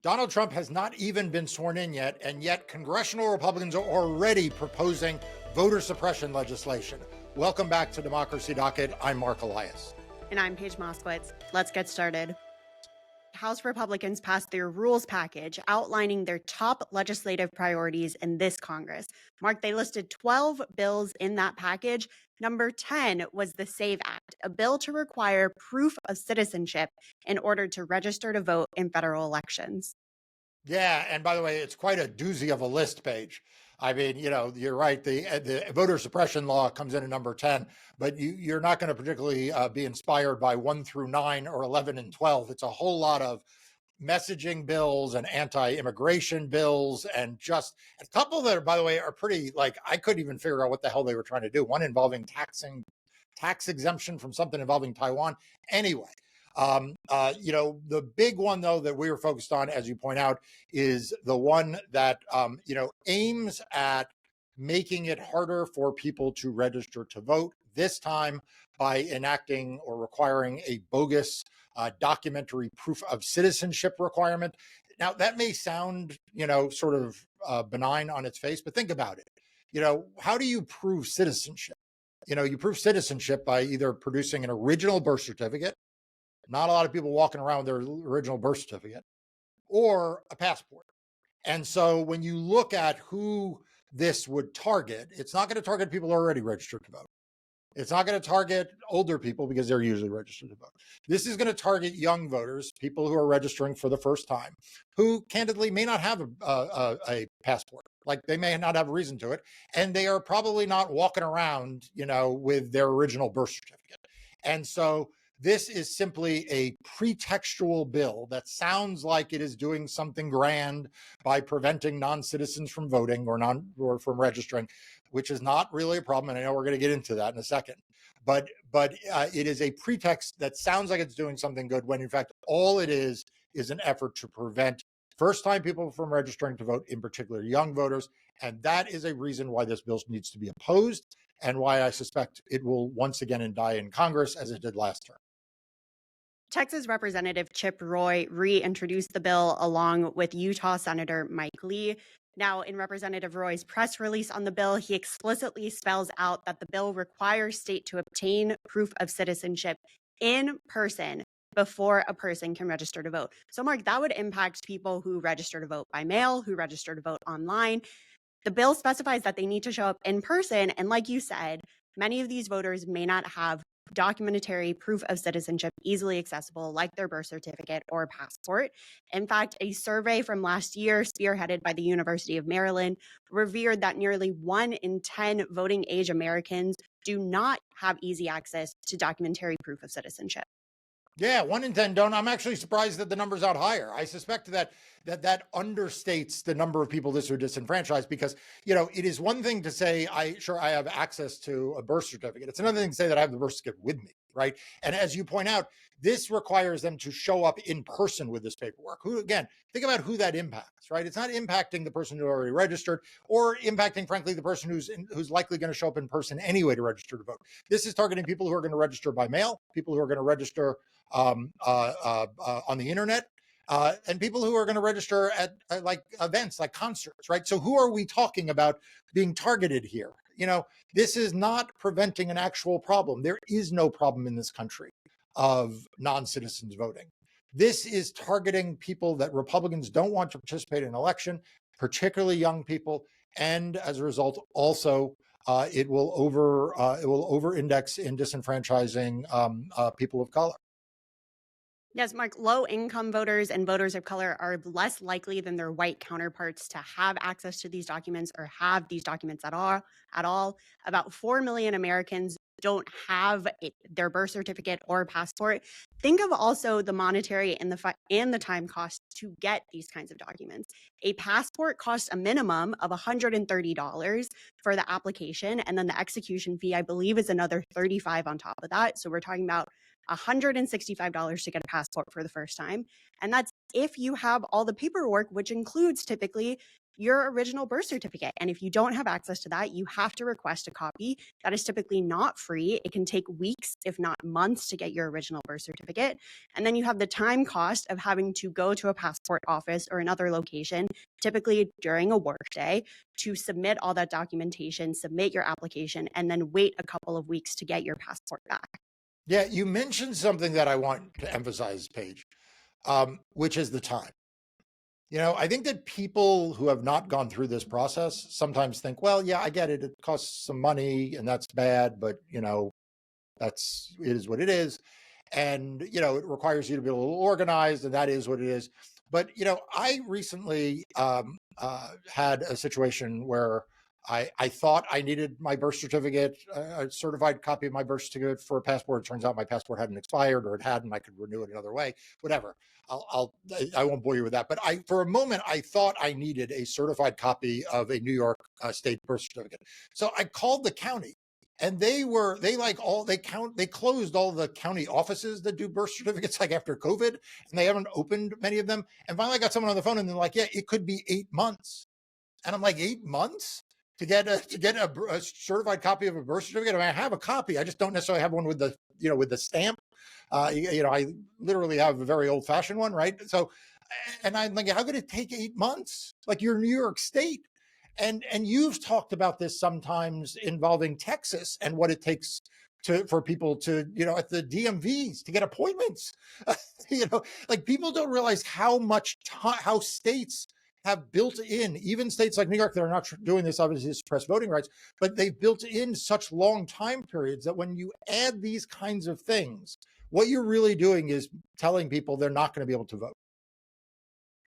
Donald Trump has not even been sworn in yet, and yet congressional Republicans are already proposing voter suppression legislation. Welcome back to Democracy Docket. I'm Marc Elias. And I'm Paige Moskowitz. Let's get started. House Republicans passed their rules package outlining their top legislative priorities in this Congress. Marc, they listed 12 bills in that package. Number 10 was the SAVE Act, a bill to require proof of citizenship in order to register to vote in federal elections. Yeah, and by the way, it's quite a doozy of a list, Paige. I mean, you're right. The voter suppression law comes in at number 10, but you're not going to particularly be inspired by 1 through 9 or 11 and 12. It's a whole lot of messaging bills and anti-immigration bills, and just a couple that, by the way, are pretty, like, I couldn't even figure out what the hell they were trying to do. One involving tax exemption from something involving Taiwan. Anyway, the big one, though, that we were focused on, as you point out, is the one that, aims at making it harder for people to register to vote, this time by enacting or requiring a bogus documentary proof of citizenship requirement. Now, that may sound, sort of benign on its face, but think about it. How do you prove citizenship? You prove citizenship by either producing an original birth certificate. Not a lot of people walking around with their original birth certificate, or a passport. And so when you look at who this would target, it's not going to target people who are already registered to vote. It's not going to target older people because they're usually registered to vote. This is going to target young voters, people who are registering for the first time, who candidly may not have a passport. Like, they may not have a reason to it. And they are probably not walking around, with their original birth certificate. And so this is simply a pretextual bill that sounds like it is doing something grand by preventing non-citizens from voting or from registering, which is not really a problem. And I know we're going to get into that in a second. But it is a pretext that sounds like it's doing something good, when in fact all it is an effort to prevent first-time people from registering to vote, in particular young voters. And that is a reason why this bill needs to be opposed, and why I suspect it will once again die in Congress as it did last term. Texas Representative Chip Roy reintroduced the bill along with Utah Senator Mike Lee. Now, in Representative Roy's press release on the bill, he explicitly spells out that the bill requires state to obtain proof of citizenship in person before a person can register to vote. So, Marc, that would impact people who register to vote by mail, who register to vote online. The bill specifies that they need to show up in person. And like you said, many of these voters may not have documentary proof of citizenship easily accessible, like their birth certificate or passport. In fact, a survey from last year, spearheaded by the University of Maryland, revealed that nearly 1 in 10 voting age Americans do not have easy access to documentary proof of citizenship. Yeah, 1 in 10 don't. I'm actually surprised that the number's out higher. I suspect that understates the number of people this are disenfranchised, because, it is one thing to say, I have access to a birth certificate. It's another thing to say that I have the birth certificate with me, right? And as you point out, this requires them to show up in person with this paperwork. Who, again, think about who that impacts, right? It's not impacting the person who already registered, or impacting, frankly, the person who's likely going to show up in person anyway to register to vote. This is targeting people who are going to register by mail, people who are going to register on the internet, and people who are going to register at like events, like concerts, right? So who are we talking about being targeted here? This is not preventing an actual problem. There is no problem in this country of non-citizens voting. This is targeting people that Republicans don't want to participate in an election, particularly young people, and as a result, also it will over-index in disenfranchising people of color. Yes, Marc, low-income voters and voters of color are less likely than their white counterparts to have access to these documents, or have these documents at all. About 4 million Americans don't have their birth certificate or passport. Think of also the monetary and the time cost to get these kinds of documents. A passport costs a minimum of $130 for the application, and then the execution fee, I believe, is another $35 on top of that. So we're talking about $165 to get a passport for the first time. And that's if you have all the paperwork, which includes typically your original birth certificate. And if you don't have access to that, you have to request a copy. That is typically not free. It can take weeks, if not months, to get your original birth certificate. And then you have the time cost of having to go to a passport office or another location, typically during a work day, to submit all that documentation, submit your application, and then wait a couple of weeks to get your passport back. Yeah, you mentioned something that I want to emphasize, Paige, which is the time. I think that people who have not gone through this process sometimes think, well, yeah, I get it. It costs some money and that's bad, but it is what it is. And, it requires you to be a little organized, and that is what it is. But, I recently had a situation where I thought I needed my birth certificate, a certified copy of my birth certificate for a passport. It turns out my passport hadn't expired, or it hadn't. I could renew it another way, whatever. I won't bore you with that. But for a moment, I thought I needed a certified copy of a New York state birth certificate. So I called the county, and they closed all the county offices that do birth certificates like after COVID, and they haven't opened many of them. And finally, I got someone on the phone, and they're like, "Yeah, it could be 8 months." And I'm like, 8 months to get a certified copy of a birth certificate? I mean, I have a copy. I just don't necessarily have one with the stamp. I literally have a very old fashioned one, right? So, and I'm like, how could it take 8 months? Like, you're New York State. And you've talked about this sometimes involving Texas and what it takes for people to, at the DMVs to get appointments. Like, people don't realize how states have built in, even states like New York that are not doing this, obviously, to suppress voting rights, but they've built in such long time periods that when you add these kinds of things, what you're really doing is telling people they're not going to be able to vote.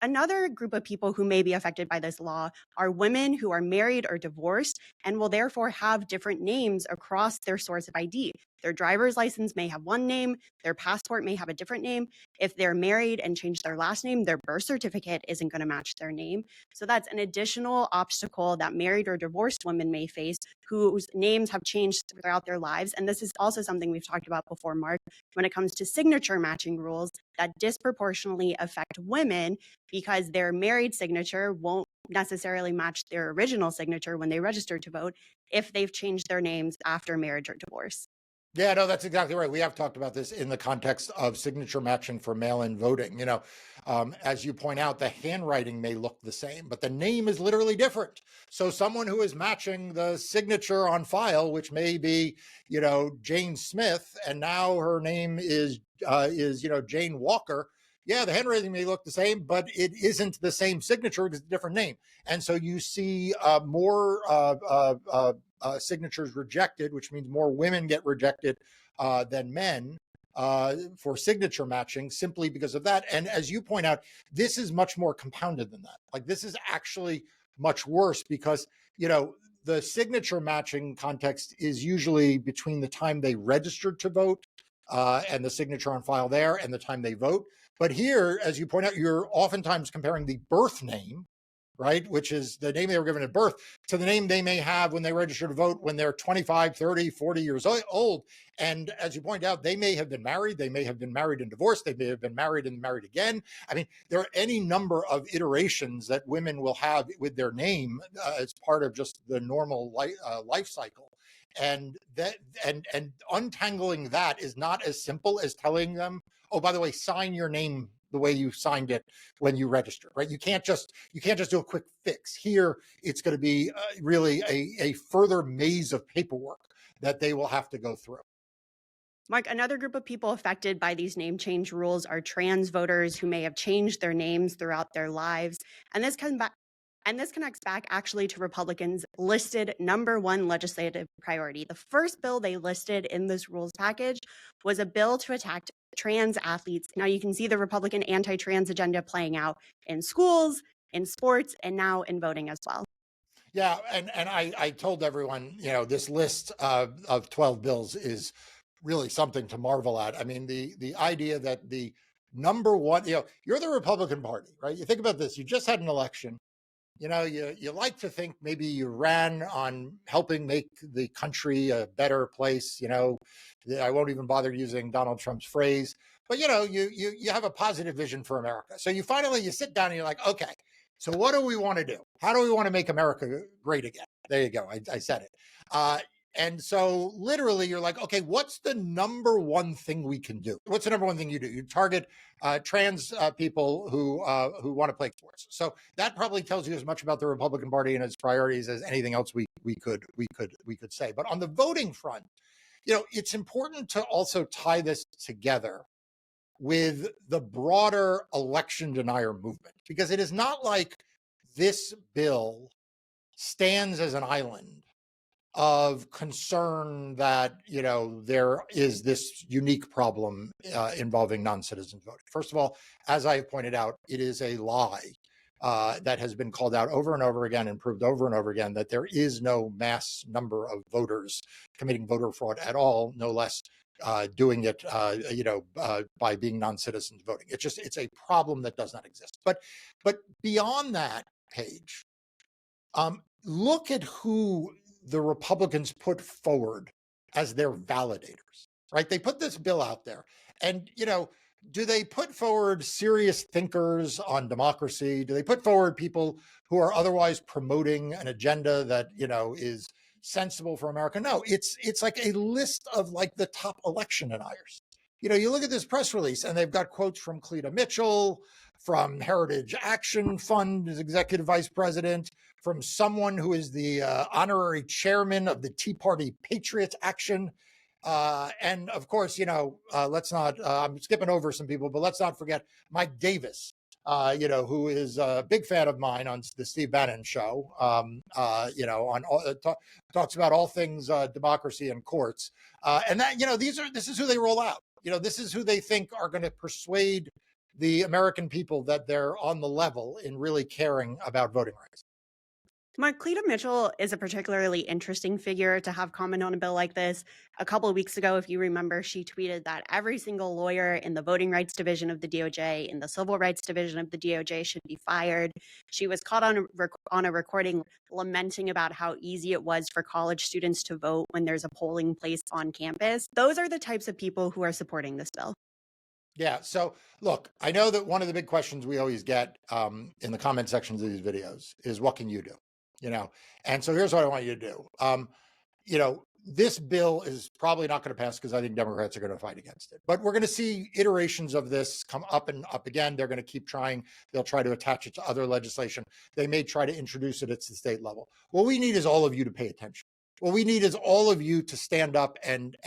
Another group of people who may be affected by this law are women who are married or divorced and will therefore have different names across their source of ID. Their driver's license may have one name, their passport may have a different name. If they're married and change their last name, their birth certificate isn't going to match their name. So that's an additional obstacle that married or divorced women may face whose names have changed throughout their lives. And this is also something we've talked about before, Marc, when it comes to signature matching rules that disproportionately affect women because their married signature won't necessarily match their original signature when they register to vote if they've changed their names after marriage or divorce. Yeah, no, that's exactly right. We have talked about this in the context of signature matching for mail-in voting. As you point out, the handwriting may look the same, but the name is literally different. So someone who is matching the signature on file, which may be, Jane Smith, and now her name is Jane Walker. Yeah, the handwriting may look the same, but it isn't the same signature because it's a different name. And so you see more signatures rejected, which means more women get rejected than men for signature matching simply because of that. And as you point out, this is much more compounded than that. Like, this is actually much worse because, the signature matching context is usually between the time they registered to vote and the signature on file there and the time they vote. But here, as you point out, you're oftentimes comparing the birth name, right, which is the name they were given at birth, to the name they may have when they register to vote when they're 25, 30, 40 years old. And as you point out, they may have been married. They may have been married and divorced. They may have been married and married again. I mean, there are any number of iterations that women will have with their name as part of just the normal life cycle. And untangling that is not as simple as telling them, oh, by the way, sign your name the way you signed it when you registered, right? You can't just do a quick fix. Here, it's going to be really a further maze of paperwork that they will have to go through. Marc, another group of people affected by these name change rules are trans voters who may have changed their names throughout their lives. And this connects back actually to Republicans' listed number one legislative priority. The first bill they listed in this rules package was a bill to attack trans athletes. Now you can see the Republican anti-trans agenda playing out in schools, in sports, and now in voting as well. Yeah, and I told everyone, this list of 12 bills is really something to marvel at. I mean, the idea that the number one, you're the Republican Party, right? You think about this, you just had an election. You like to think maybe you ran on helping make the country a better place. I won't even bother using Donald Trump's phrase, but you have a positive vision for America. So you sit down and you're like, okay, so what do we want to do? How do we want to make America great again? There you go. I said it. And so literally you're like, okay, what's the number one thing we can do? What's the number one thing you do? You target trans people who want to play sports. So that probably tells you as much about the Republican Party and its priorities as anything else we could say. But on the voting front, it's important to also tie this together with the broader election denier movement, because it is not like this bill stands as an island of concern that there is this unique problem involving non-citizen voting. First of all, as I have pointed out, it is a lie that has been called out over and over again and proved over and over again that there is no mass number of voters committing voter fraud at all, no less doing it by being non-citizens voting. It's a problem that does not exist. But beyond that, Paige, look at who the Republicans put forward as their validators, right? They put this bill out there, and do they put forward serious thinkers on democracy? Do they put forward people who are otherwise promoting an agenda that is sensible for America? No, it's like a list of like the top election deniers. You look at this press release and they've got quotes from Cita Mitchell, from Heritage Action Fund as executive vice president, from someone who is the honorary chairman of the Tea Party Patriots Action. And of course, let's not, I'm skipping over some people, but let's not forget Mike Davis, who is a big fan of mine on the Steve Bannon show, talks about all things democracy and courts. And that, this is who they roll out. This is who they think are going to persuade the American people that they're on the level in really caring about voting rights. Marc, Cita Mitchell is a particularly interesting figure to have comment on a bill like this. A couple of weeks ago, if you remember, she tweeted that every single lawyer in the voting rights division of the DOJ, in the civil rights division of the DOJ, should be fired. She was caught on a recording lamenting about how easy it was for college students to vote when there's a polling place on campus. Those are the types of people who are supporting this bill. Yeah. So look, I know that one of the big questions we always get in the comment sections of these videos is, what can you do? And so here's what I want you to do. This bill is probably not going to pass because I think Democrats are going to fight against it. But we're going to see iterations of this come up and up again. They're going to keep trying. They'll try to attach it to other legislation. They may try to introduce it at the state level. What we need is all of you to pay attention. What we need is all of you to stand up and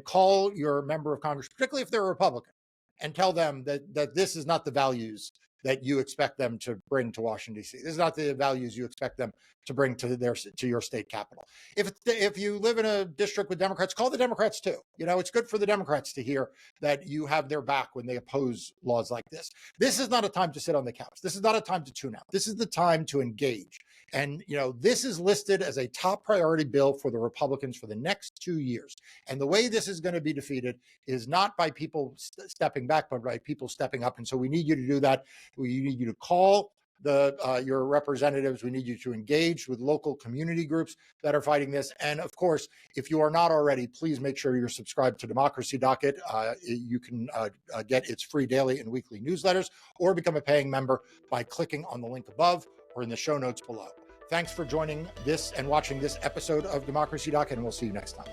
call your member of Congress, particularly if they're a Republican, and tell them that this is not the values that you expect them to bring to Washington, D.C. This is not the values you expect them to bring to your state capital. If you live in a district with Democrats, call the Democrats too. It's good for the Democrats to hear that you have their back when they oppose laws like this. This is not a time to sit on the couch. This is not a time to tune out. This is the time to engage. And, this is listed as a top priority bill for the Republicans for the next 2 years. And the way this is going to be defeated is not by people stepping back, but by people stepping up. And so we need you to do that. We need you to call your representatives. We need you to engage with local community groups that are fighting this. And of course, if you are not already, please make sure you're subscribed to Democracy Docket. You can get its free daily and weekly newsletters, or become a paying member by clicking on the link above or in the show notes below. Thanks for joining this and watching this episode of Democracy Docket, and we'll see you next time.